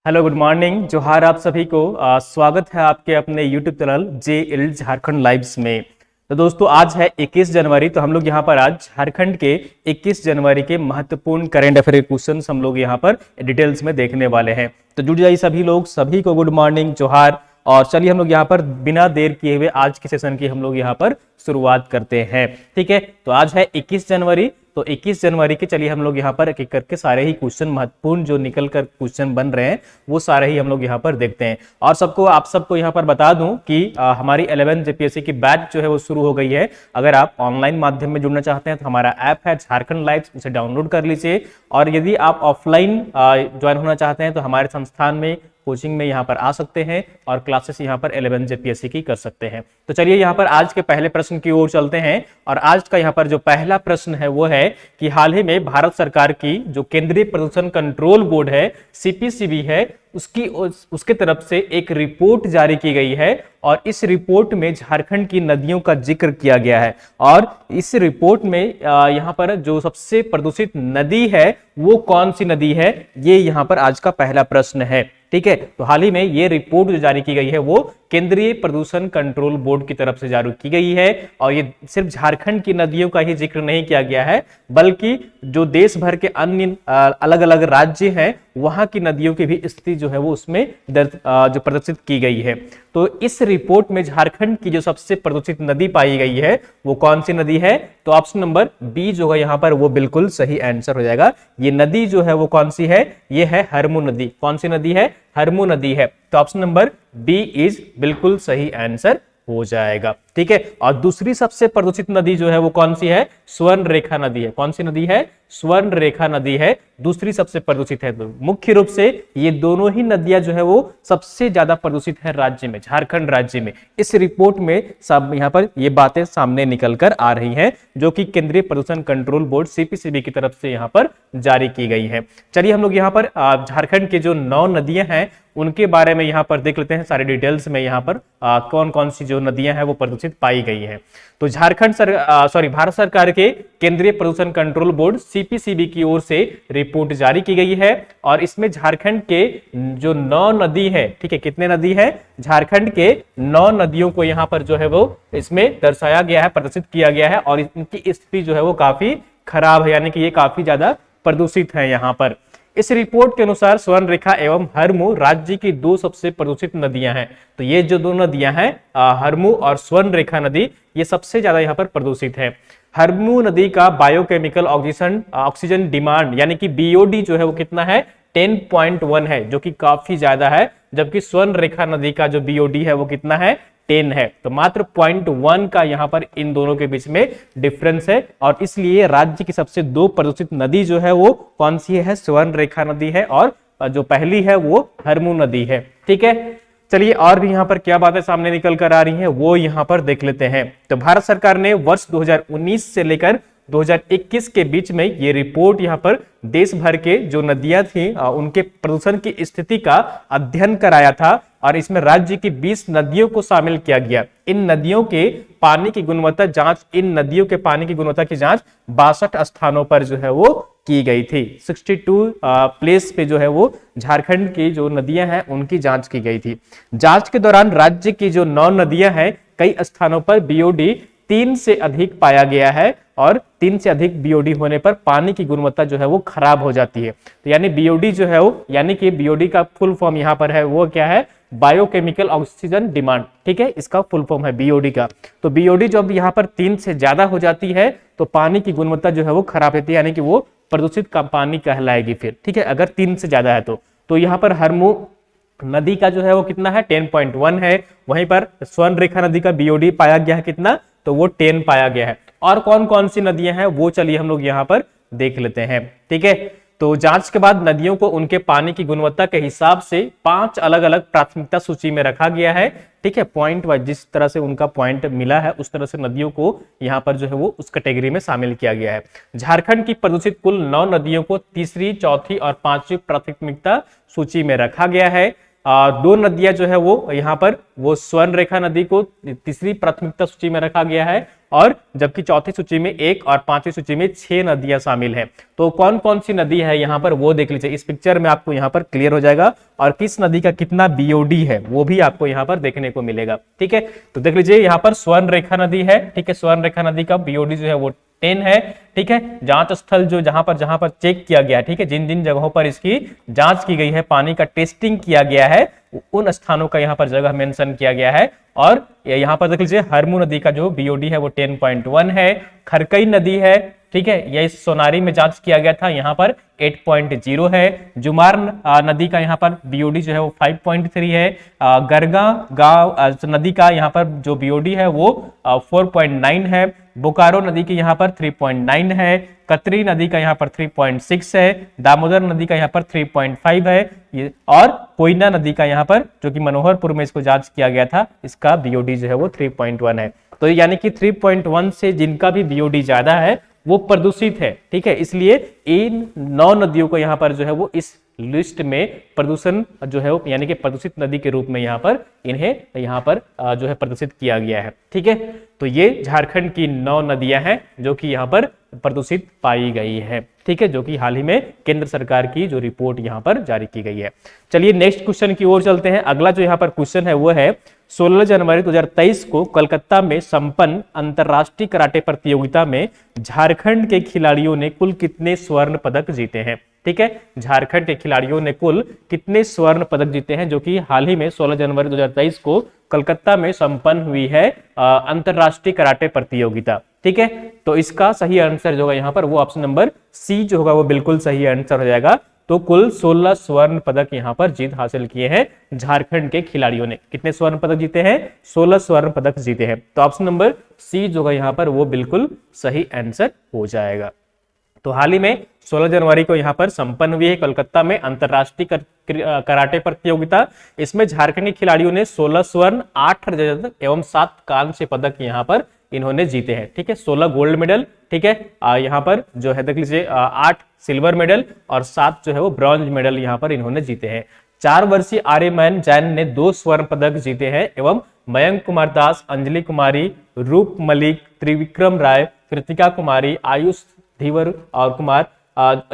Hello, good morning, जोहार आप सभी को। स्वागत है आपके अपने यूट्यूब चैनल जे झारखंड लाइव्स में। तो दोस्तों, आज है 21 जनवरी। तो हम लोग यहाँ पर आज झारखंड के 21 जनवरी के महत्वपूर्ण करंट अफेयर के क्वेश्चंस हम लोग यहाँ पर डिटेल्स में देखने वाले हैं। तो जुड़ जाइए सभी लोग, सभी को गुड मॉर्निंग, जोहार। और चलिए हम लोग यहाँ पर बिना देर किए हुए आज के सेशन की हम लोग यहाँ पर शुरुआत करते हैं। ठीक है, तो आज है 21 जनवरी। तो 21 जनवरी के चलिए हम लोग यहाँ पर एक एक करके सारे ही क्वेश्चन महत्वपूर्ण जो निकल कर क्वेश्चन बन रहे हैं वो सारे ही हम लोग यहाँ पर देखते हैं। और आप सबको यहाँ पर बता दूं कि हमारी 11 जेपीएससी की बैच जो है वो शुरू हो गई है। अगर आप ऑनलाइन माध्यम में जुड़ना चाहते हैं तो हमारा ऐप है झारखंड लाइव, उसे डाउनलोड कर लीजिए। और यदि आप ऑफलाइन ज्वाइन होना चाहते हैं तो हमारे संस्थान में कोचिंग में यहाँ पर आ सकते हैं और क्लासेस यहाँ पर 11 जेपीएससी की कर सकते हैं। तो चलिए यहाँ पर आज के पहले प्रश्न की ओर चलते हैं। और आज का यहाँ पर जो पहला प्रश्न है वो है कि हाल ही में भारत सरकार की जो केंद्रीय प्रदूषण कंट्रोल बोर्ड है, सीपीसीबी है, उसके तरफ से एक रिपोर्ट जारी की गई है। और इस रिपोर्ट में झारखंड की नदियों का जिक्र किया गया है। और इस रिपोर्ट में यहाँ पर जो सबसे प्रदूषित नदी है वो कौन सी नदी है, ये यहाँ पर आज का पहला प्रश्न है। ठीक है, तो हाल ही में ये रिपोर्ट जो जारी की गई है वो केंद्रीय प्रदूषण कंट्रोल बोर्ड की तरफ से जारी की गई है। और ये सिर्फ झारखंड की नदियों का ही जिक्र नहीं किया गया है, बल्कि जो देश भर के अन्य अलग अलग राज्य हैं वहां की नदियों की भी स्थिति जो है वो उसमें जो प्रदर्शित की गई है। तो इस रिपोर्ट में झारखंड की जो सबसे प्रदूषित नदी पाई गई है वो कौन सी नदी है? तो ऑप्शन नंबर बी जो है यहाँ पर वो बिल्कुल सही आंसर हो जाएगा। ये नदी जो है वो कौन सी है? ये है हरमू नदी। कौन सी नदी है? हरमू नदी है। तो ऑप्शन नंबर बी इज बिल्कुल सही आंसर हो जाएगा। ठीक है, और दूसरी सबसे प्रदूषित नदी जो है वो कौन सी है? स्वर्ण रेखा नदी है। कौन सी नदी है? स्वर्ण रेखा नदी है, दूसरी सबसे प्रदूषित है। तो मुख्य रूप से ये दोनों ही नदियां जो है वो सबसे ज्यादा प्रदूषित है राज्य में, झारखंड राज्य में। इस रिपोर्ट में सब यहाँ पर ये बातें सामने निकल कर आ रही हैं जो कि केंद्रीय प्रदूषण कंट्रोल बोर्ड सीपीसीबी की तरफ से यहाँ पर जारी की गई है। चलिए हम लोग यहाँ पर झारखंड के जो 9 नदियां हैं उनके बारे में यहाँ पर देख लेते हैं सारे डिटेल्स में। यहाँ पर कौन कौन सी जो नदियां हैं वो प्रदूषित पाई गई है। तो भारत सरकार के केंद्रीय प्रदूषण कंट्रोल बोर्ड सीपीसीबी की ओर से रिपोर्ट जारी की गई है। और इसमें झारखंड के जो 9 नदी है, ठीक है, कितने नदी है? झारखंड के 9 नदियों को यहाँ पर जो है वो इसमें दर्शाया गया है, प्रदर्शित किया गया है। और इनकी स्थिति जो है वो काफी खराब है, यानी कि ये काफी ज्यादा प्रदूषित है। यहाँ पर इस रिपोर्ट के अनुसार स्वर्ण रेखा एवं हरमू राज्य की 2 सबसे प्रदूषित नदियां हैं। तो ये जो 2 नदियां हैं, हरमू और स्वर्ण रेखा नदी, ये सबसे ज्यादा यहाँ पर प्रदूषित है। हरमू नदी का बायोकेमिकल ऑक्सीजन डिमांड यानी कि बीओडी जो है वो कितना है? 10.1 है, जो कि काफी ज्यादा है। जबकि स्वर्ण रेखा नदी का जो बीओडी है वो कितना है? 10 है। तो मात्र 0.1 का यहाँ पर इन दोनों के बीच में डिफरेंस है। और इसलिए राज्य की सबसे 2 प्रदूषित नदी जो है वो कौन सी है? स्वर्ण रेखा नदी है, और जो पहली है वो हरमू नदी है। ठीक है, चलिए और भी यहाँ पर क्या बातें सामने निकल कर आ रही हैं वो यहाँ पर देख लेते हैं। तो भारत सरकार ने वर्ष 2019 से लेकर 2021 के बीच में ये रिपोर्ट यहाँ पर देश भर के जो नदियां थी उनके प्रदूषण की स्थिति का अध्ययन कराया था। और इसमें राज्य की 20 नदियों को शामिल किया गया। इन नदियों के पानी की गुणवत्ता जांच, इन नदियों के पानी की गुणवत्ता की जांच 62 स्थानों पर जो है वो की गई थी। 62 प्लेस पे जो है वो झारखंड की जो नदियां हैं उनकी जांच की गई थी। जांच के दौरान राज्य की जो 9 नदियां हैं कई स्थानों पर बीओडी 3 से अधिक पाया गया है। और 3 से अधिक बीओडी होने पर पानी की गुणवत्ता जो है वो खराब हो जाती है। तो यानी बीओडी जो है वो, यानी कि बीओडी का फुल फॉर्म यहाँ पर है वो क्या है? Biochemical oxygen demand. ठीक है, इसका फुल फॉर्म है बीओडी का। तो बीओडी जब यहाँ पर 3 से ज्यादा हो जाती है तो पानी की गुणवत्ता जो है वो खराब होती है, यानी कि वो प्रदूषित का पानी कहलाएगी फिर। ठीक है, अगर 3 से ज्यादा है तो यहाँ पर हरमू नदी का जो है वो कितना है? 10.1 है। वहीं पर स्वर्ण रेखा नदी का बीओडी पाया गया है कितना? तो वो 10 पाया गया है। और कौन कौन सी नदियां हैं वो चलिए हम लोग यहाँ पर देख लेते हैं। ठीक है, तो जांच के बाद नदियों को उनके पानी की गुणवत्ता के हिसाब से 5 अलग अलग प्राथमिकता सूची में रखा गया है। ठीक है, पॉइंट वाइज जिस तरह से उनका पॉइंट मिला है उस तरह से नदियों को यहाँ पर जो है वो उस कैटेगरी में शामिल किया गया है। झारखंड की प्रदूषित कुल 9 नदियों को तीसरी, चौथी और 5वीं प्राथमिकता सूची में रखा गया है। दो नदियां जो है वो यहाँ पर वो स्वर्ण रेखा नदी को तीसरी प्राथमिकता सूची में रखा गया है, और जबकि चौथी सूची में 1 और पांचवी सूची में 6 नदियां शामिल है। तो कौन कौन सी नदी है यहाँ पर वो देख लीजिए, इस पिक्चर में आपको यहाँ पर क्लियर हो जाएगा, और किस नदी का कितना बीओडी है वो भी आपको यहाँ पर देखने को मिलेगा। ठीक है, तो देख लीजिए यहाँ पर स्वर्ण रेखा नदी है। ठीक है, स्वर्ण रेखा नदी का बीओडी जो है वो 10 है। ठीक है, जांच स्थल जो जहां पर चेक किया गया है, ठीक है, जिन जिन जगहों पर इसकी जांच की गई है, पानी का टेस्टिंग किया गया है, उन स्थानों का यहाँ पर जगह मेंशन किया गया है। और यहाँ पर देख लीजिए हरमू नदी का जो बीओडी है वो 10.1 है। खरकई नदी है, ठीक है, यह सोनारी में जांच किया गया था, यहाँ पर 8.0 है। जुमार नदी का यहाँ पर बीओडी जो है वो 5.3 है। गरगा गांव नदी का यहाँ पर जो बीओडी है वो 4.9 है। बोकारो नदी की यहाँ पर 3.9 है। कतरी नदी का यहाँ पर 3.6 है। दामोदर नदी का यहाँ पर 3.5 है। और कोयना नदी का यहाँ पर जो कि मनोहरपुर में इसको जांच किया गया था, इसका बीओडी जो है वो 3.1 है। तो यानी कि 3.1 से जिनका भी बीओडी ज्यादा है वो प्रदूषित है। ठीक है, इसलिए इन 9 नदियों को यहाँ पर जो है वो इस लिस्ट में प्रदूषण जो है यानी कि प्रदूषित नदी के रूप में यहाँ पर इन्हें यहाँ पर जो है प्रदूषित किया गया है। ठीक है, तो ये झारखंड की 9 नदियां हैं जो कि यहाँ पर प्रदूषित पाई गई है। ठीक है, जो कि हाल ही में केंद्र सरकार की जो रिपोर्ट यहाँ पर जारी की गई है। चलिए नेक्स्ट क्वेश्चन की ओर चलते हैं। अगला जो यहाँ पर क्वेश्चन है वो है 16 जनवरी 2023 को कोलकाता में संपन्न अंतरराष्ट्रीय कराटे प्रतियोगिता में झारखंड के खिलाड़ियों ने कुल कितने स्वर्ण पदक जीते हैं। ठीक है, झारखंड के खिलाड़ियों ने कुल कितने स्वर्ण पदक जीते हैं, जो कि हाल ही में 16 जनवरी 2023 को कोलकाता में संपन्न हुई है अंतरराष्ट्रीय कराटे प्रतियोगिता। ठीक है, तो इसका सही आंसर जो होगा यहाँ पर वो ऑप्शन नंबर सी जो होगा वो बिल्कुल सही आंसर हो जाएगा। तो कुल 16 स्वर्ण पदक यहाँ पर जीत हासिल किए हैं झारखंड के खिलाड़ियों ने। कितने स्वर्ण पदक जीते हैं? 16 स्वर्ण पदक जीते हैं। तो ऑप्शन नंबर सी जो होगा यहाँ पर वो बिल्कुल सही आंसर हो जाएगा। तो हाल ही में 16 जनवरी को यहाँ पर संपन्न हुई है कोलकाता में अंतरराष्ट्रीय कराटे प्रतियोगिता। इसमें झारखंड के खिलाड़ियों ने 16 स्वर्ण, 8 रजत एवं 7 कांस्य पदक यहाँ पर इन्होंने जीते हैं। ठीक है, 16 गोल्ड मेडल, ठीक है, यहाँ पर जो है देख लीजिए 8 सिल्वर मेडल और 7 जो है वो ब्रॉन्ज मेडल यहाँ पर इन्होंने जीते हैं। 4 वर्षीय आर्यमैन जैन ने 2 स्वर्ण पदक जीते हैं एवं मयंक कुमार दास, अंजलि कुमारी, रूप मलिक, त्रिविक्रम राय, कृतिका कुमारी, आयुष धीवर और कुमार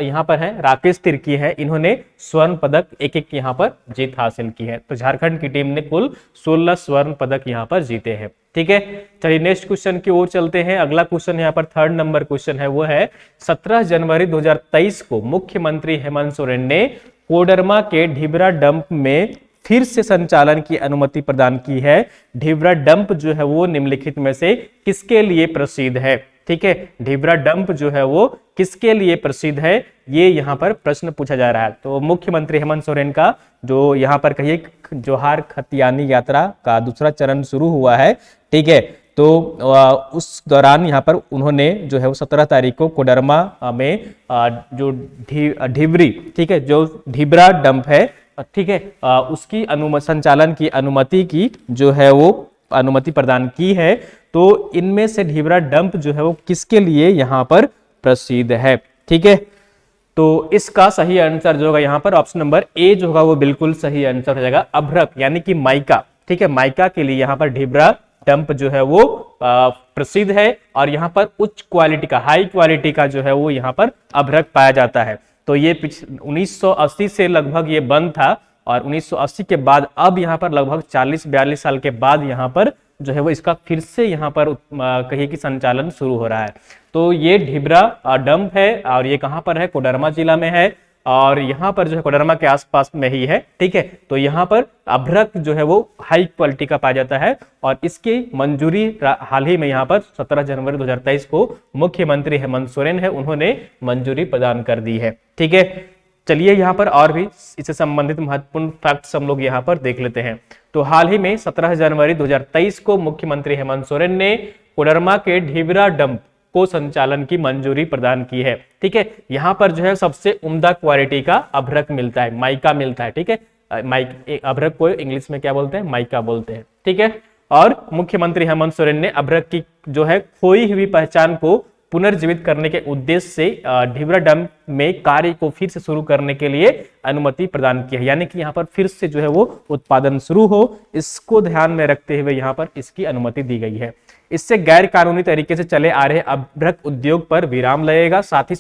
यहाँ पर है, राकेश तिर्की है, इन्होंने स्वर्ण पदक एक एक यहाँ पर जीत हासिल की है। तो झारखंड की टीम ने कुल 16 स्वर्ण पदक यहाँ पर जीते हैं। ठीक है, चलिए नेक्स्ट क्वेश्चन की ओर चलते हैं। अगला क्वेश्चन यहाँ पर 3rd नंबर क्वेश्चन है वो है 17 जनवरी 2023 को मुख्यमंत्री हेमंत सोरेन ने कोडरमा के ढिबरा डंप में फिर से संचालन की अनुमति प्रदान की है। ढिबरा डंप जो है वो निम्नलिखित में से किसके लिए प्रसिद्ध है? ठीक है, ढिबरा डंप जो है वो किसके लिए प्रसिद्ध है, ये यहाँ पर प्रश्न पूछा जा रहा है। तो मुख्यमंत्री हेमंत सोरेन का जो यहाँ पर कहिए जोहार खतियानी यात्रा का दूसरा चरण शुरू हुआ है। ठीक है, तो उस दौरान यहाँ पर उन्होंने जो है वो 17 तारीख को कोडरमा में जो ढिबरी, ठीक है, जो ढिबरा डंप है, ठीक है, उसकी संचालन की अनुमति की जो है वो अनुमति प्रदान की है। तो इनमें से ढिबरा डंप जो है वो किसके लिए यहाँ पर प्रसिद्ध है? ठीक है, तो इसका सही आंसर जो होगा यहाँ पर ऑप्शन नंबर ए जो होगा वो बिल्कुल सही आंसर हो जाएगा, अभ्रक यानी कि माइका। ठीक है, माइका के लिए यहाँ पर ढिबरा डंप जो है वो प्रसिद्ध है और यहाँ पर उच्च क्वालिटी का, हाई क्वालिटी का जो है वो यहाँ पर अभ्रक पाया जाता है। तो ये 1980 से लगभग ये बंद था और 1980 के बाद अब यहाँ पर लगभग 40-42 साल के बाद यहाँ पर जो है वो इसका फिर से यहाँ पर कहिए कि संचालन शुरू हो रहा है। तो ये ढिबरा डंप है और ये कहाँ पर है? कोडरमा जिला में है और यहाँ पर जो है कोडरमा के आसपास में ही है। ठीक है, तो यहाँ पर अभ्रक जो है वो हाई क्वालिटी का पाया जाता है और इसकी मंजूरी हाल ही में यहाँ पर 17 जनवरी 2023 को मुख्यमंत्री हेमंत सोरेन है, उन्होंने मंजूरी प्रदान कर दी है। ठीक है, चलिए यहाँ पर और भी इससे संबंधित महत्वपूर्ण फैक्ट्स हम लोग यहाँ पर देख लेते हैं। तो हाल ही में 17 जनवरी 2023 को मुख्यमंत्री हेमंत सोरेन ने कोडरमा के ढिबरा डंप को संचालन की मंजूरी प्रदान की है। ठीक है, यहाँ पर जो है सबसे उम्दा क्वालिटी का अभ्रक मिलता है, माइका मिलता है। ठीक है, अभ्रक को इंग्लिश में क्या बोलते हैं? माइका बोलते हैं। ठीक है, और मुख्यमंत्री हेमंत सोरेन ने अभ्रक की जो है खोई हुई पहचान को पुनर्जीवित करने के उद्देश्य से ढिबरा डैम में कार्य को फिर से शुरू करने के लिए अनुमति प्रदान की है। यानी कि यहाँ पर फिर से जो है वो उत्पादन शुरू हो, इसको ध्यान में रखते हुए यहाँ पर इसकी अनुमति दी गई है। इससे गैर कानूनी तरीके से चले आ रहे अभ्रक उद्योग पर विराम लगेगा, साथ ही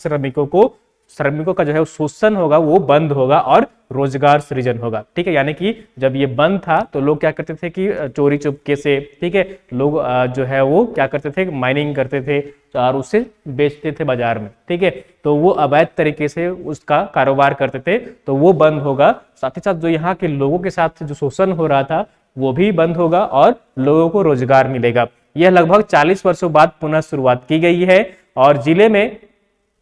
श्रमिकों का जो है शोषण होगा वो बंद होगा और रोजगार सृजन होगा। ठीक है, यानी कि जब ये बंद था तो लोग क्या करते थे कि चोरी चुपके से, ठीक है, लोग जो है वो क्या करते थे, माइनिंग करते थे और उसे बेचते थे बाजार में। ठीक है, तो वो अवैध तरीके से उसका कारोबार करते थे, तो वो बंद होगा। साथ ही साथ जो यहाँ के लोगों के साथ जो शोषण हो रहा था वो भी बंद होगा और लोगों को रोजगार मिलेगा। यह लगभग 40 वर्षों बाद पुनः शुरुआत की गई है और जिले में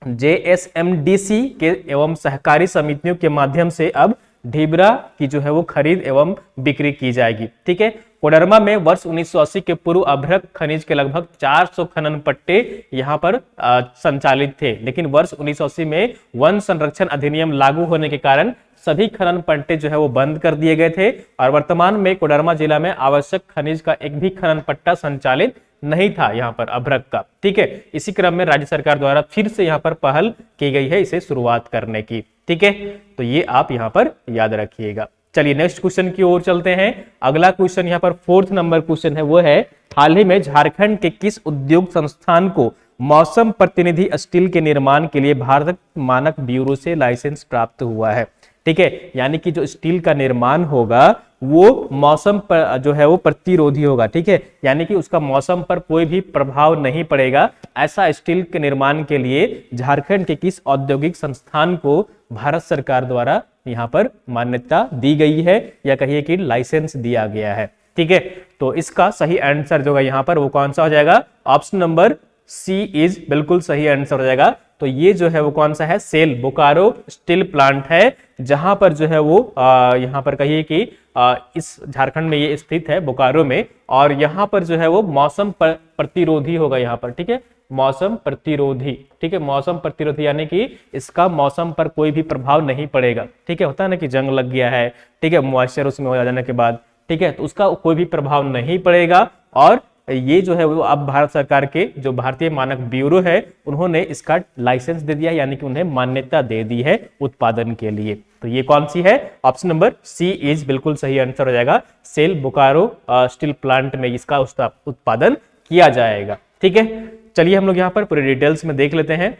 JSMDC के एवं सहकारी समितियों के माध्यम से अब ढिबरा की जो है वो खरीद एवं बिक्री की जाएगी। ठीक है, कोडरमा में वर्ष 1980 के पूर्व अभ्रक खनिज के लगभग 400 खनन पट्टे यहाँ पर संचालित थे, लेकिन वर्ष 1980 में वन संरक्षण अधिनियम लागू होने के कारण सभी खनन पट्टे जो है वो बंद कर दिए गए थे और वर्तमान में कोडरमा जिला में आवश्यक खनिज का एक भी खनन पट्टा संचालित नहीं था यहाँ पर अभ्रक का। ठीक है, इसी क्रम में राज्य सरकार द्वारा फिर से यहाँ पर पहल की गई है इसे शुरुआत करने की। ठीक है, तो ये आप यहाँ पर याद रखिएगा। चलिए नेक्स्ट क्वेश्चन की ओर चलते हैं। अगला क्वेश्चन यहाँ पर 4th नंबर क्वेश्चन है, वो है हाल ही में झारखंड के किस उद्योग संस्थान को मौसम प्रतिनिधि स्टील के निर्माण के लिए भारत मानक ब्यूरो से लाइसेंस प्राप्त हुआ है। ठीक है, यानी कि जो स्टील का निर्माण होगा वो मौसम पर जो है वो प्रतिरोधी होगा। ठीक है, यानी कि उसका मौसम पर कोई भी प्रभाव नहीं पड़ेगा। ऐसा स्टील के निर्माण के लिए झारखंड के किस औद्योगिक संस्थान को भारत सरकार द्वारा यहाँ पर मान्यता दी गई है या कहिए कि लाइसेंस दिया गया है। ठीक है, तो इसका सही आंसर जो है यहाँ पर वो कौन सा हो जाएगा? ऑप्शन नंबर सी इज बिल्कुल सही आंसर हो जाएगा। तो ये जो है वो कौन सा है? सेल बोकारो स्टील प्लांट है, जहां पर जो है वो यहाँ पर कहिए कि इस झारखंड में ये स्थित है बोकारो में, और यहाँ पर जो है वो मौसम प्रतिरोधी होगा यहाँ पर। ठीक है, मौसम प्रतिरोधी। ठीक है, मौसम प्रतिरोधी यानी कि इसका मौसम पर कोई भी प्रभाव नहीं पड़ेगा। ठीक है, होता है ना कि जंग लग गया है, ठीक है, मॉइस्चर उसमें हो जाने के बाद, ठीक है, तो उसका कोई भी प्रभाव नहीं पड़ेगा। और ये जो है वो अब भारत सरकार के जो भारतीय मानक ब्यूरो है उन्होंने इसका लाइसेंस दे दिया, यानी कि उन्हें मान्यता दे दी है उत्पादन के लिए। तो ये कौन सी है? ऑप्शन नंबर सी इज बिल्कुल सही आंसर हो जाएगा। सेल बोकारो स्टील प्लांट में इसका उत्पादन किया जाएगा। ठीक है, चलिए हम लोग यहाँ पर पूरे डिटेल्स में देख लेते हैं।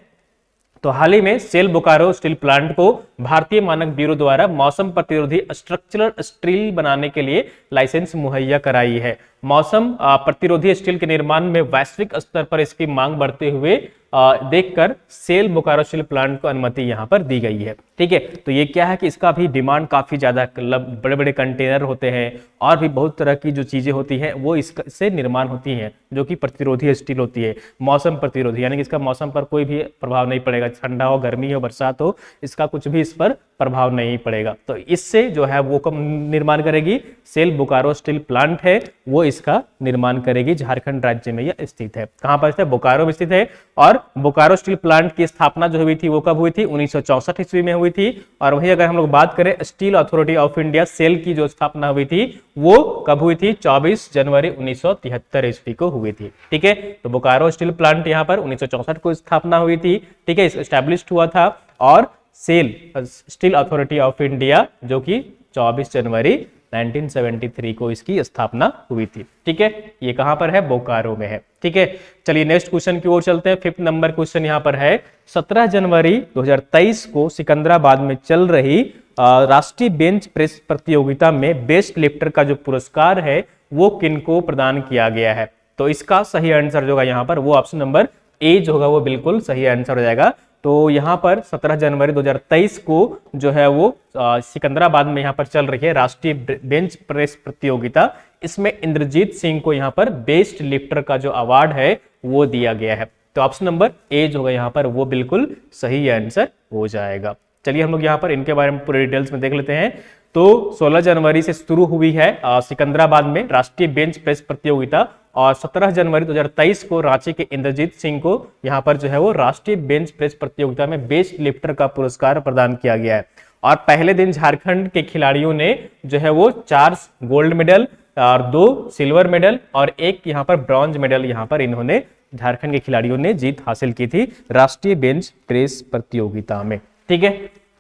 तो हाल ही में सेल बोकारो स्टील प्लांट को भारतीय मानक ब्यूरो द्वारा मौसम प्रतिरोधी स्ट्रक्चरल स्टील बनाने के लिए लाइसेंस मुहैया कराई है। मौसम प्रतिरोधी स्टील के निर्माण में वैश्विक स्तर पर इसकी मांग बढ़ते हुए देखकर सेल बोकारो स्टील प्लांट को अनुमति यहाँ पर दी गई है। ठीक है, तो ये क्या है कि इसका भी डिमांड काफी ज्यादा, बड़े बड़े कंटेनर होते हैं और भी बहुत तरह की जो चीजें होती हैं वो इससे निर्माण होती हैं, जो कि प्रतिरोधी स्टील होती है। मौसम प्रतिरोधी यानी कि इसका मौसम पर कोई भी प्रभाव नहीं पड़ेगा, ठंडा हो, गर्मी हो, बरसात हो, इसका कुछ भी इस पर प्रभाव नहीं पड़ेगा। तो इससे जो है वो निर्माण करेगी सेल बोकारो स्टील प्लांट है, वो इसका निर्माण करेगी। झारखंड राज्य में यह स्थित है। कहां पर स्थित है? बोकारो में स्थित है। और बोकारो स्टील प्लांट की स्थापना जो हुई थी वो कब हुई थी? 1964 ईस्वी में हुई थी। और वही अगर हम लोग बात करें steel authority of India SAIL की जो स्थापना हुई थी वो कब हुई थी? 24 जनवरी 1973 ईस्वी को हुई थी। ठीक है, तो बोकारो स्टील प्लांट यहाँ पर 1964 को स्थापना हुई थी। ठीक है, एस्टैब्लिश्ड हुआ था। और SAIL steel authority of India जो कि 24 जनवरी 1973 को इसकी स्थापना हुई थी। ठीक है, ये कहां पर है? बोकारो में है। ठीक है, चलिए नेक्स्ट क्वेश्चन की ओर चलते हैं। 5th नंबर क्वेश्चन यहां पर है 17 जनवरी 2023 को सिकंदराबाद में चल रही राष्ट्रीय बेंच प्रेस प्रतियोगिता में बेस्ट लिफ्टर का जो पुरस्कार है वो किनको प्रदान किया गया है? तो इसका सही आंसर जो होगा यहाँ पर वो ऑप्शन नंबर ए जो होगा वो बिल्कुल सही आंसर हो जाएगा। तो यहाँ पर 17 जनवरी 2023 को जो है वो सिकंदराबाद में यहाँ पर चल रही है राष्ट्रीय बेंच प्रेस प्रतियोगिता। इसमें इंद्रजीत सिंह को यहाँ पर बेस्ट लिफ्टर का जो अवार्ड है वो दिया गया है। तो ऑप्शन नंबर ए जो होगा यहाँ पर वो बिल्कुल सही आंसर हो जाएगा। चलिए हम लोग यहाँ पर इनके बारे में पूरे डिटेल्स में देख लेते हैं। तो 16 जनवरी से शुरू हुई है सिकंदराबाद में राष्ट्रीय बेंच प्रेस प्रतियोगिता, और 17 जनवरी 2023 को रांची के इंद्रजीत सिंह को यहाँ पर जो है वो राष्ट्रीय बेंच प्रेस प्रतियोगिता में बेस्ट लिफ्टर का पुरस्कार प्रदान किया गया है। और पहले दिन झारखंड के खिलाड़ियों ने जो है वो 4 गोल्ड मेडल और 2 सिल्वर मेडल और 1 यहाँ पर ब्रॉन्ज मेडल यहाँ पर इन्होंने झारखंड के खिलाड़ियों ने जीत हासिल की थी राष्ट्रीय बेंच प्रेस प्रतियोगिता में। ठीक है,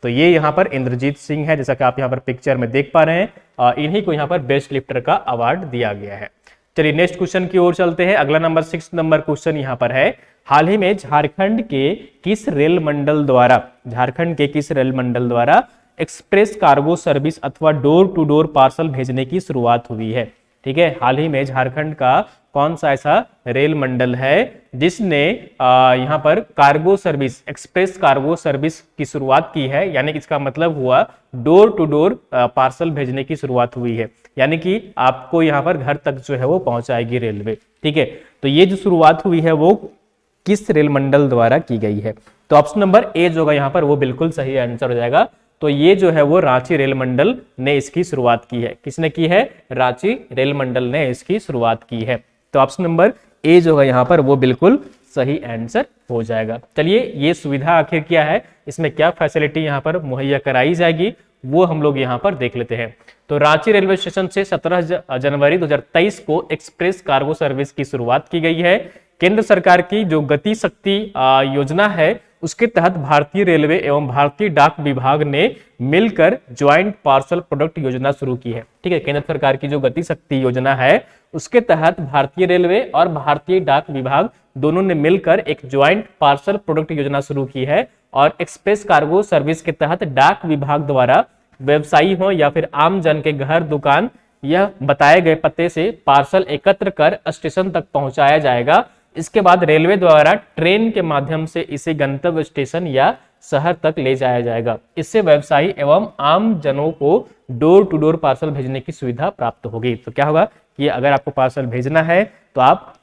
तो ये यहाँ पर इंद्रजीत सिंह है, जैसा कि आप यहाँ पर पिक्चर में देख पा रहे हैं। इन्हीं को यहाँ पर बेस्ट लिफ्टर का अवार्ड दिया गया है। चलिए नेक्स्ट क्वेश्चन की ओर चलते हैं। अगला नंबर 6 नंबर क्वेश्चन यहाँ पर है, हाल ही में झारखंड के किस रेल मंडल द्वारा एक्सप्रेस कार्गो सर्विस अथवा डोर टू डोर पार्सल भेजने की शुरुआत हुई है। ठीक है, हाल ही में झारखंड का कौन सा ऐसा रेल मंडल है जिसने यहाँ पर cargo service, express cargo service की शुरुआत की है, यानी कि इसका मतलब हुआ डोर टू डोर पार्सल भेजने की शुरुआत हुई है, यानी कि आपको यहाँ पर घर तक जो है वो पहुंचाएगी रेलवे। ठीक है, तो ये जो शुरुआत हुई है वो किस रेल मंडल द्वारा की गई है? तो ऑप्शन नंबर ए जो होगा यहाँ पर वो बिल्कुल सही आंसर हो जाएगा। तो ये जो है वो रांची रेल मंडल ने इसकी शुरुआत की है। किसने की है? रांची रेल मंडल ने इसकी शुरुआत की है। तो ऑप्शन नंबर ए जो है यहाँ पर वो बिल्कुल सही आंसर हो जाएगा। चलिए, ये सुविधा आखिर क्या है, इसमें क्या फैसिलिटी यहाँ पर मुहैया कराई जाएगी, वो हम लोग यहाँ पर देख लेते हैं। तो रांची रेलवे स्टेशन से 17 जनवरी 2023 को एक्सप्रेस कार्गो सर्विस की शुरुआत की गई है। केंद्र सरकार की जो गति शक्ति योजना है उसके तहत भारतीय रेलवे एवं भारतीय डाक विभाग ने मिलकर ज्वाइंट पार्सल प्रोडक्ट योजना शुरू की है। ठीक है, केंद्र सरकार की जो गति शक्ति योजना है उसके तहत भारतीय रेलवे और भारतीय डाक विभाग दोनों ने मिलकर एक ज्वाइंट पार्सल प्रोडक्ट योजना शुरू की है। और एक्सप्रेस कार्गो सर्विस के तहत डाक विभाग द्वारा व्यवसायी हो या फिर आम जन के घर दुकान यह बताए गए पते से पार्सल एकत्र कर स्टेशन तक पहुंचाया जाएगा। इसके बाद रेलवे द्वारा ट्रेन के माध्यम से इसे गंतव्य स्टेशन या शहर तक ले जाया जाएगा। इससे व्यवसायी एवं आम जनों को डोर टू डोर पार्सल भेजने की सुविधा प्राप्त होगी। तो क्या होगा कि अगर आपको पार्सल भेजना है तो आप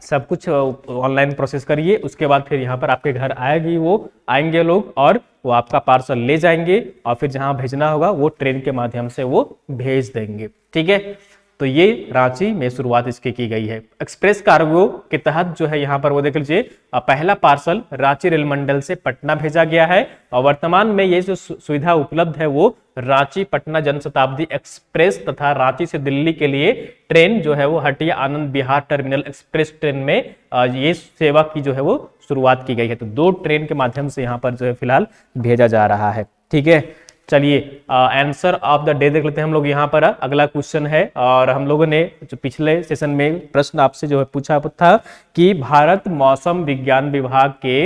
सब कुछ ऑनलाइन प्रोसेस करिए, उसके बाद फिर यहाँ पर आपके घर आएंगे लोग और वो आपका पार्सल ले जाएंगे और फिर जहाँ भेजना होगा वो ट्रेन के माध्यम से वो भेज देंगे। ठीक है, तो ये रांची में शुरुआत इसकी की गई है। एक्सप्रेस कार्गो के तहत जो है यहाँ पर वो देख लीजिए, पहला पार्सल रांची रेल मंडल से पटना भेजा गया है और वर्तमान में ये जो सुविधा उपलब्ध है वो रांची पटना जनशताब्दी एक्सप्रेस तथा रांची से दिल्ली के लिए ट्रेन जो है वो Hatia Anand Vihar terminal express train में ये सेवा की जो है वो शुरुआत की गई है। तो 2 ट्रेन के माध्यम से यहाँ पर जो है फिलहाल भेजा जा रहा है। ठीक है, चलिए आंसर ऑफ द डे देख लेते हैं हम लोग यहाँ पर। अगला क्वेश्चन है और हम लोगों ने जो पिछले सेशन में प्रश्न आपसे जो है पूछा था कि भारत मौसम विज्ञान विभाग के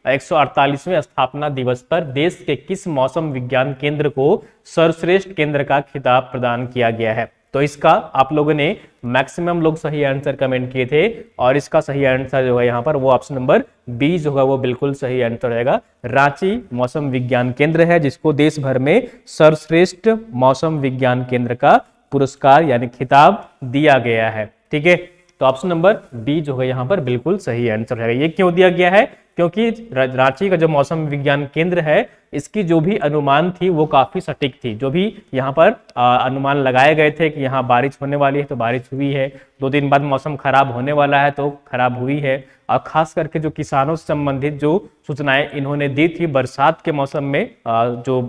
148वें स्थापना दिवस पर देश के किस मौसम विज्ञान केंद्र को सर्वश्रेष्ठ केंद्र का खिताब प्रदान किया गया है? तो इसका आप लोगों ने मैक्सिमम लोग सही आंसर कमेंट किए थे और इसका सही आंसर जो है यहाँ पर वो ऑप्शन नंबर बी जो होगा वो बिल्कुल सही आंसर रहेगा। रांची मौसम विज्ञान केंद्र है जिसको देश भर में सर्वश्रेष्ठ मौसम विज्ञान केंद्र का पुरस्कार यानी खिताब दिया गया है। ठीक है, तो ऑप्शन नंबर बी जो है यहाँ पर बिल्कुल सही आंसर है। ये क्यों दिया गया है? क्योंकि रांची का जो मौसम विज्ञान केंद्र है इसकी जो भी अनुमान थी वो काफी सटीक थी। जो भी यहाँ पर अनुमान लगाए गए थे कि यहाँ बारिश होने वाली है तो बारिश हुई है, 2 दिन बाद मौसम खराब होने वाला है तो खराब हुई है। और खास करके जो किसानों से संबंधित जो सूचनाएं इन्होंने दी थी बरसात के मौसम में जो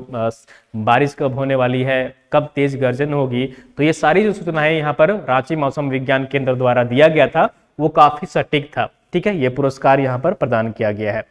बारिश कब होने वाली है, कब तेज गर्जन होगी, तो ये सारी जो सूचनाएं यहाँ पर रांची मौसम विज्ञान केंद्र द्वारा दिया गया था वो काफी सटीक था। ठीक है, ये पुरस्कार यहाँ पर प्रदान किया गया है।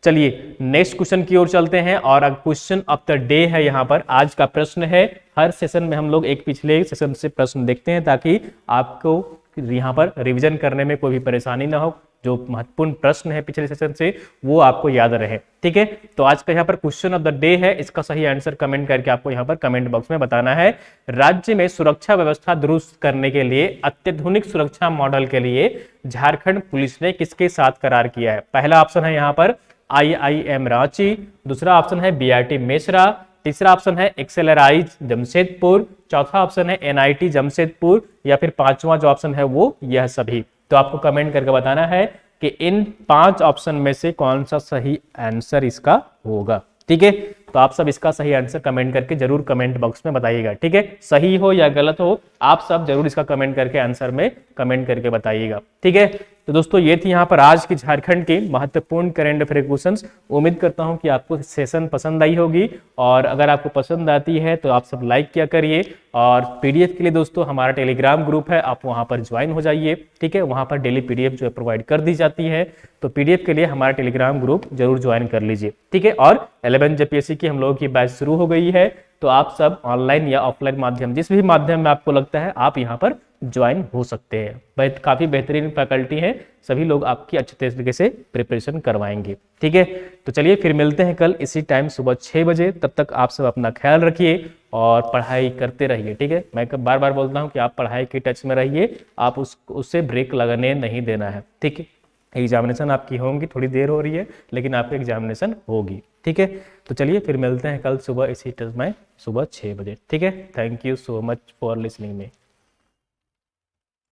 चलिए नेक्स्ट क्वेश्चन की ओर चलते हैं और क्वेश्चन ऑफ द डे है यहाँ पर। आज का प्रश्न है, हर सेशन में हम लोग एक पिछले सेशन से प्रश्न देखते हैं ताकि आपको यहाँ पर रिवीजन करने में कोई भी परेशानी ना हो। जो महत्वपूर्ण प्रश्न है पिछले सेशन से वो आपको याद रहे। ठीक है, तो आज का यहाँ पर क्वेश्चन ऑफ द डे है, इसका सही आंसर कमेंट करके आपको यहाँ पर कमेंट बॉक्स में बताना है। राज्य में सुरक्षा व्यवस्था दुरुस्त करने के लिए अत्याधुनिक सुरक्षा मॉडल के लिए झारखंड पुलिस ने किसके साथ करार किया है? पहला ऑप्शन है यहाँ पर IIM रांची, दूसरा ऑप्शन है BRT मेसरा, तीसरा ऑप्शन है एक्सेलराइज जमशेदपुर, चौथा ऑप्शन है NIT जमशेदपुर या फिर पांचवा जो ऑप्शन है वो यह सभी। तो आपको कमेंट करके बताना है कि इन 5 ऑप्शन में से कौन सा सही आंसर इसका होगा। ठीक है, तो आप सब इसका सही आंसर कमेंट करके जरूर कमेंट बॉक्स में बताइएगा, ठीक है। सही हो या गलत हो, आप सब जरूर इसका कमेंट करके आंसर में कमेंट करके बताइएगा, ठीक है। तो दोस्तों ये थी यहाँ पर आज की झारखंड की महत्वपूर्ण करंट अफेयर क्वेश्चंस। उम्मीद करता हूँ कि आपको सेशन पसंद आई होगी, और अगर आपको पसंद आती है तो आप सब लाइक किया करिए। और पीडीएफ के लिए दोस्तों हमारा टेलीग्राम ग्रुप है, आप वहाँ पर ज्वाइन हो जाइए, ठीक है। वहाँ पर डेली पीडीएफ जो है प्रोवाइड कर दी जाती है, तो पीडीएफ के लिए हमारा टेलीग्राम ग्रुप जरूर ज्वाइन कर लीजिए, ठीक है। और 11 जेपीएससी की हम लोगों की बैच शुरू हो गई है, तो आप सब ऑनलाइन या ऑफलाइन माध्यम, जिस भी माध्यम में आपको लगता है आप यहाँ पर ज्वाइन हो सकते हैं। काफ़ी बेहतरीन फैकल्टी है, सभी लोग आपकी अच्छे तरीके से प्रिपरेशन करवाएंगे, ठीक है। तो चलिए फिर मिलते हैं कल इसी टाइम सुबह 6 बजे। तब तक आप सब अपना ख्याल रखिए और पढ़ाई करते रहिए, ठीक है। मैं बार बार बोलता हूँ कि आप पढ़ाई के टच में रहिए, आप उससे ब्रेक लगाने नहीं देना है, ठीक है। एग्जामिनेशन आपकी होंगी, थोड़ी देर हो रही है लेकिन आपकी एग्जामिनेशन होगी, ठीक है। तो चलिए फिर मिलते हैं कल सुबह इसी टाइम में, सुबह 6 बजे, ठीक है। Thank you so much for listening me.